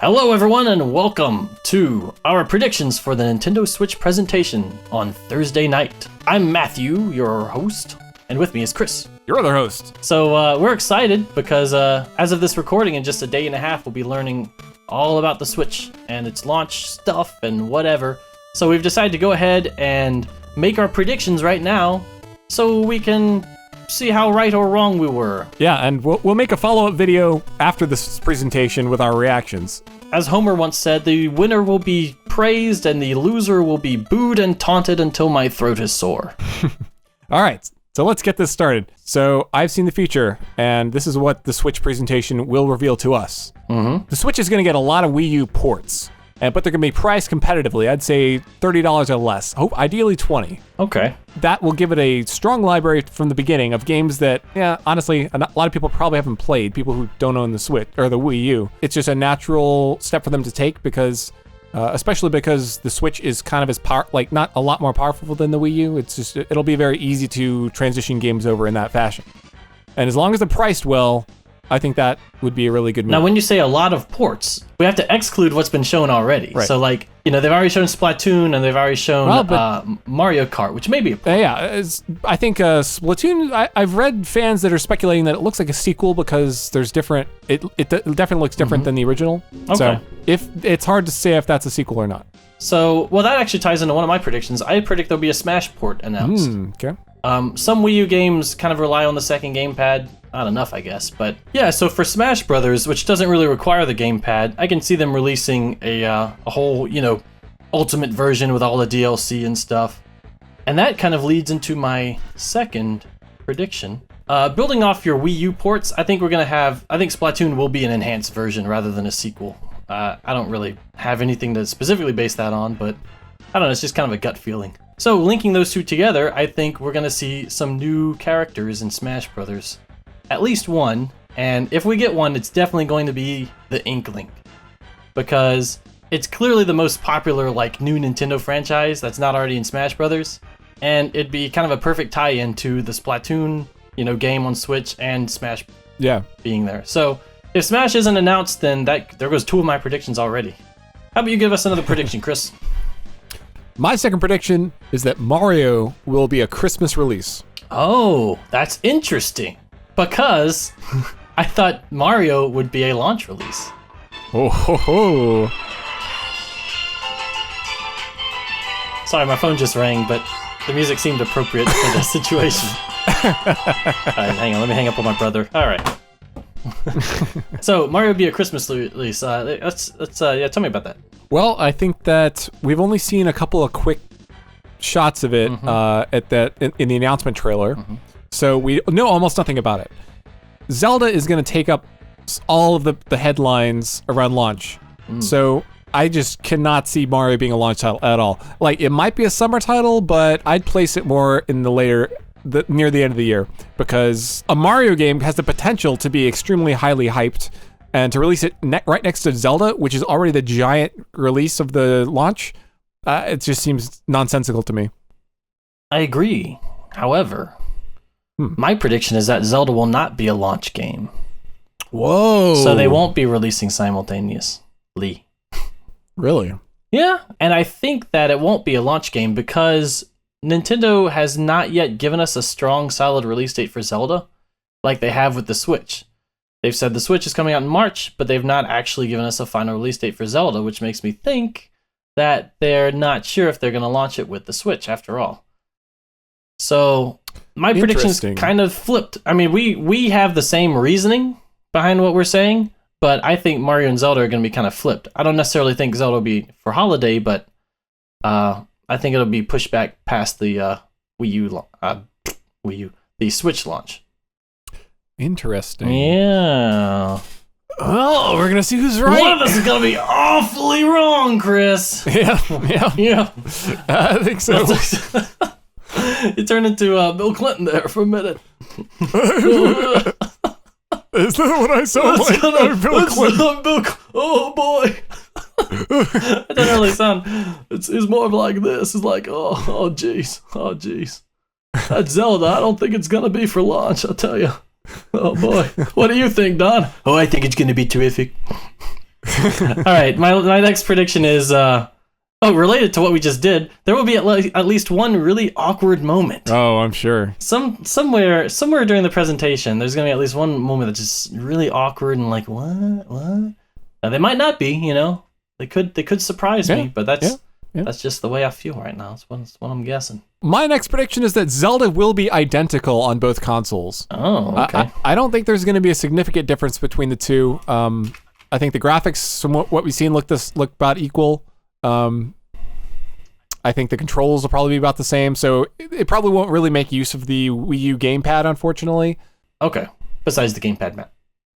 Hello everyone and welcome to our predictions for the Nintendo Switch presentation on Thursday night. I'm Matthew, your host, and with me is Chris, your other host. So we're excited because as of this recording in just a day and a half, we'll be learning all about the Switch and its launch stuff and whatever. So we've decided to go ahead and make our predictions right now so we can see how right or wrong we were. Yeah, and we'll make a follow-up video after this presentation with our reactions. As Homer once said, the winner will be praised and the loser will be booed and taunted until my throat is sore. All right, so let's get this started. So I've seen the feature, and this is what the Switch presentation will reveal to us. Mm-hmm. The Switch is going to get a lot of Wii U ports, but they're going to be priced competitively. I'd say $30 or less, ideally $20. Okay. That will give it a strong library from the beginning of games that, honestly, a lot of people probably haven't played, people who don't own the Switch or the Wii U. It's just a natural step for them to take because, especially because the Switch is kind of not a lot more powerful than the Wii U. It'll be very easy to transition games over in that fashion. And as long as they're priced well, I think that would be a really good move. Now, when you say a lot of ports, we have to exclude what's been shown already. Right. So, they've already shown Splatoon and they've already shown Mario Kart, which may be a port. I think Splatoon, I've read fans that are speculating that it looks like a sequel because there's different, it definitely looks different than the original. Okay. So, it's hard to say if that's a sequel or not. So, well, that actually ties into one of my predictions. I predict there'll be a Smash port announced. Okay. Some Wii U games kind of rely on the second gamepad. Not enough, I guess, but yeah. So for Smash Brothers, which doesn't really require the gamepad, I can see them releasing a whole, ultimate version with all the DLC and stuff. And that kind of leads into my second prediction. Building off your Wii U ports, I think Splatoon will be an enhanced version rather than a sequel. I don't really have anything to specifically base that on, but I don't know. It's just kind of a gut feeling. So linking those two together, I think we're gonna see some new characters in Smash Brothers. At least one, and if we get one, it's definitely going to be the Inkling, because it's clearly the most popular new Nintendo franchise that's not already in Smash Brothers, and it'd be kind of a perfect tie-in to the Splatoon, game on Switch and Smash being there. So if Smash isn't announced, then there goes two of my predictions already. How about you give us another prediction, Chris? My second prediction is that Mario will be a Christmas release. Oh, that's interesting. Because I thought Mario would be a launch release. Oh ho ho! Sorry, my phone just rang, but the music seemed appropriate for the situation. Alright, hang on, let me hang up on my brother. Alright. So, Mario would be a Christmas release. Tell me about that. Well, I think that we've only seen a couple of quick shots of it in the announcement trailer. Mm-hmm. So we know almost nothing about it. Zelda is going to take up all of the headlines around launch. So I just cannot see Mario being a launch title at all. It might be a summer title, but I'd place it more in near the end of the year, because a Mario game has the potential to be extremely highly hyped, and to release it right next to Zelda, which is already the giant release of the launch, it just seems nonsensical to me. I agree. However, my prediction is that Zelda will not be a launch game. Whoa. So they won't be releasing simultaneously. Really? Yeah, and I think that it won't be a launch game because Nintendo has not yet given us a strong, solid release date for Zelda like they have with the Switch. They've said the Switch is coming out in March, but they've not actually given us a final release date for Zelda, which makes me think that they're not sure if they're going to launch it with the Switch after all. So my prediction's kind of flipped. I mean, we have the same reasoning behind what we're saying, but I think Mario and Zelda are going to be kind of flipped. I don't necessarily think Zelda will be for holiday, but I think it'll be pushed back past the the Switch launch. Interesting. Yeah. Oh, we're gonna see who's right. One of us is gonna be awfully wrong, Chris. Yeah. I think so. You turned into Bill Clinton there for a minute. Is that what I sound like? Bill Clinton. Oh boy. It doesn't really sound. It's more of like this. It's like oh jeez. That Zelda, I don't think it's gonna be for launch. I'll tell you. Oh boy. What do you think, Don? Oh, I think it's gonna be terrific. All right, my next prediction is related to what we just did. There will be at least one really awkward moment. Oh, I'm sure. Somewhere during the presentation, there's gonna be at least one moment that's just really awkward and like what? Now, they might not be, you know. They could surprise me, but that's just the way I feel right now. That's what I'm guessing. My next prediction is that Zelda will be identical on both consoles. Oh, okay. I don't think there's going to be a significant difference between the two. I think the graphics from what we've seen look about equal. I think the controls will probably be about the same, so it probably won't really make use of the Wii U gamepad, unfortunately. Okay. Besides the gamepad, Matt.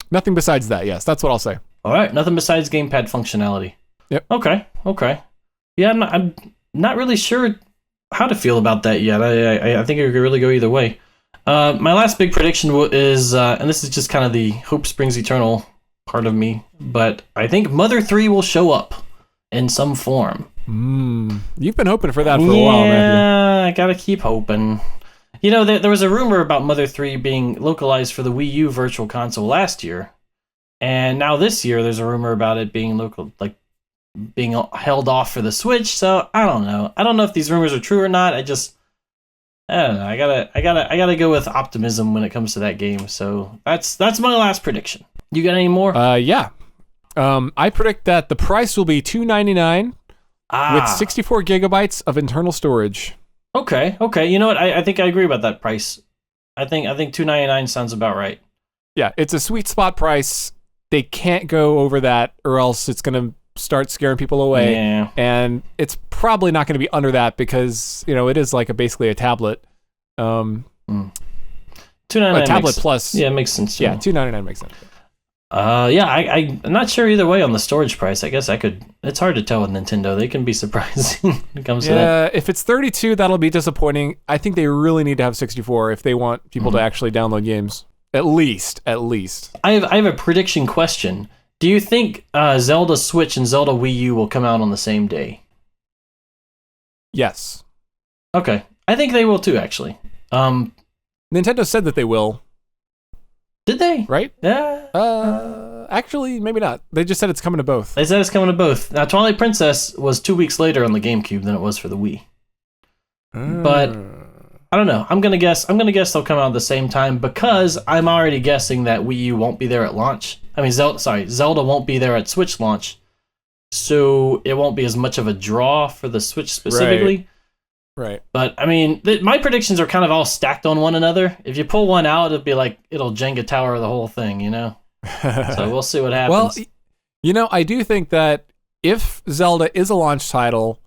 Nothing besides that. Yes, that's what I'll say. All right. Nothing besides gamepad functionality. Yep. Okay. Yeah, I'm not really sure how to feel about that yet. I think it could really go either way. My last big prediction is, and this is just kind of the hope springs eternal part of me, but I think Mother 3 will show up in some form. You've been hoping for that for a while, Matthew. Yeah, I gotta keep hoping. You know, there was a rumor about Mother 3 being localized for the Wii U Virtual Console last year, and now this year there's a rumor about it being being held off for the Switch. So I don't know. I don't know if these rumors are true or not. I don't know. I gotta go with optimism when it comes to that game. So that's my last prediction. You got any more? Yeah. I predict that the price will be $299 with 64 gigabytes of internal storage. Okay. You know what? I think I agree about that price. I think $299 sounds about right. Yeah, it's a sweet spot price. They can't go over that, or else it's gonna start scaring people away. Yeah. And it's probably not going to be under that because, you know, it is like basically a tablet. $299 a tablet plus. Yeah, it makes sense. Yeah, $299 makes sense. I'm not sure either way on the storage price. I guess it's hard to tell with Nintendo. They can be surprising when it comes to that. Yeah, if it's 32, that'll be disappointing. I think they really need to have 64 if they want people to actually download games. At least. I have a prediction question. Do you think Zelda Switch and Zelda Wii U will come out on the same day? Yes. Okay. I think they will too, actually. Nintendo said that they will. Did they? Right? Yeah. Actually, maybe not. They just said it's coming to both. They said it's coming to both. Now, Twilight Princess was 2 weeks later on the GameCube than it was for the Wii. But I don't know. I'm gonna guess they'll come out at the same time because I'm already guessing that Wii U won't be there at launch. I mean, Zelda won't be there at Switch launch, so it won't be as much of a draw for the Switch specifically. Right. But I mean, my predictions are kind of all stacked on one another. If you pull one out, it'll be like it'll Jenga tower the whole thing, you know. So we'll see what happens. Well, you know, I do think that if Zelda is a launch title,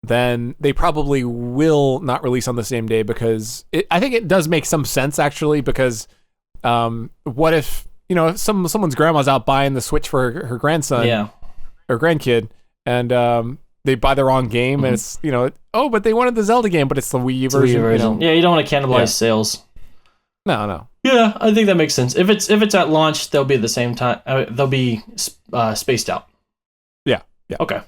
then they probably will not release on the same day because I think it does make some sense actually because what if, you know, if someone's grandma's out buying the Switch for her grandson or grandkid and they buy the wrong game and it's, you know, but they wanted the Zelda game, but it's the Wii U version. You know? Yeah, you don't want to cannibalize sales. No. Yeah, I think that makes sense. If it's at launch, they'll be at the same time. They'll be spaced out. Yeah. Okay.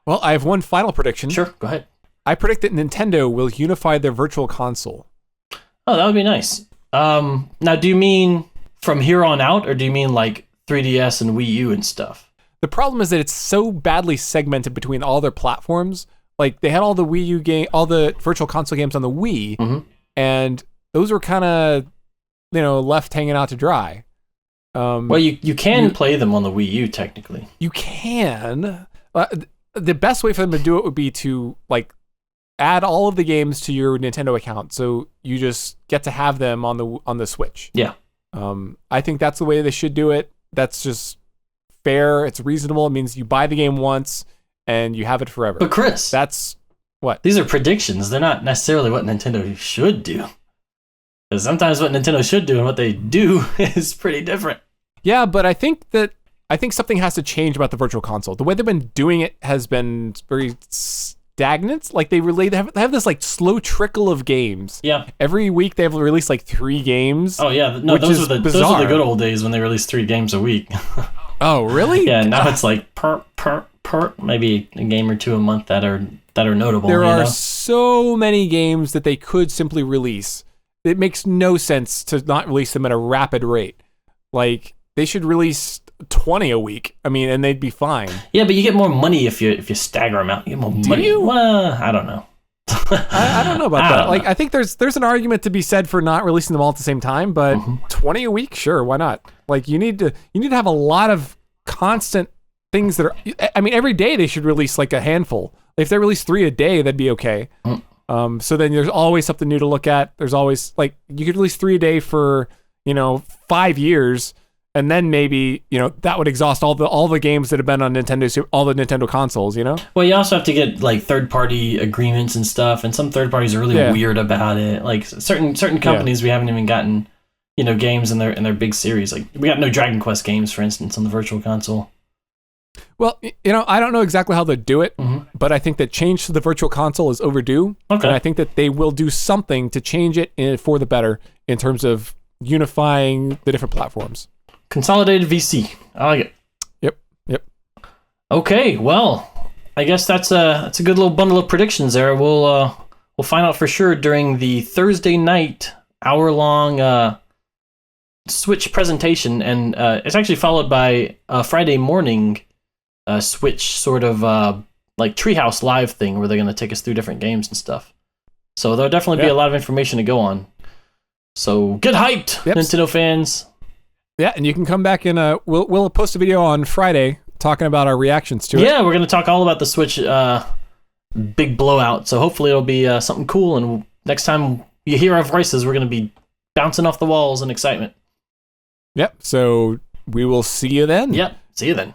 Well, I have one final prediction. Sure, go ahead. I predict that Nintendo will unify their virtual console. Oh, that would be nice. Now, do you mean from here on out, or do you mean like 3DS and Wii U and stuff? The problem is that it's so badly segmented between all their platforms. Like, they had all the Wii U game, all the virtual console games on the Wii, and those were kind of, you know, left hanging out to dry. Well, you can play them on the Wii U, technically. You can. The best way for them to do it would be to, like, add all of the games to your Nintendo account, so you just get to have them on the Switch. Yeah. I think that's the way they should do it. That's just fair. It's reasonable. It means you buy the game once and you have it forever. But Chris, that's what? These are predictions. They're not necessarily what Nintendo should do. Because sometimes what Nintendo should do and what they do is pretty different. Yeah, but I think something has to change about the virtual console. The way they've been doing it has been very stagnant. Like they have this like slow trickle of games. Yeah. Every week they have released like 3 games. Oh yeah, no, those were the good old days when they released 3 games a week. Oh really? Yeah. Now it's like maybe a game or 2 a month that are notable. There are so many games that they could simply release. It makes no sense to not release them at a rapid rate. Like they should release 20 a week. I mean, and they'd be fine. Yeah, but you get more money if you stagger them out. You get more money. you? Well, I don't know. I don't know about I that. don't Like, know. I think there's an argument to be said for not releasing them all at the same time, but 20 a week, sure, why not? Like, you need to have a lot of constant things that are. I mean, every day they should release like a handful. If they release 3 a day, that'd be okay. So then there's always something new to look at. There's always like you could release 3 a day for 5 years, and then maybe that would exhaust all the games that have been on all the Nintendo consoles. Well, you also have to get like third-party agreements and stuff, and some third parties are really weird about it. Like certain companies, we haven't even gotten games in their big series. Like we got no Dragon Quest games, for instance, on the Virtual Console. Well, I don't know exactly how they do it, but I think that change to the Virtual Console is overdue. Okay. And I think that they will do something to change it for the better in terms of unifying the different platforms. Consolidated VC. I like it. Yep. Okay, well, I guess that's a good little bundle of predictions there. We'll find out for sure during the Thursday night hour-long Switch presentation, and it's actually followed by a Friday morning Switch sort of like Treehouse Live thing where they're going to take us through different games and stuff. So there'll definitely be a lot of information to go on. So get hyped, Nintendo fans. Yeah, and you can come back and we'll post a video on Friday talking about our reactions to it. Yeah, we're going to talk all about the Switch big blowout. So hopefully it'll be something cool, and next time you hear our voices, we're going to be bouncing off the walls in excitement. Yep, so we will see you then. Yep, see you then.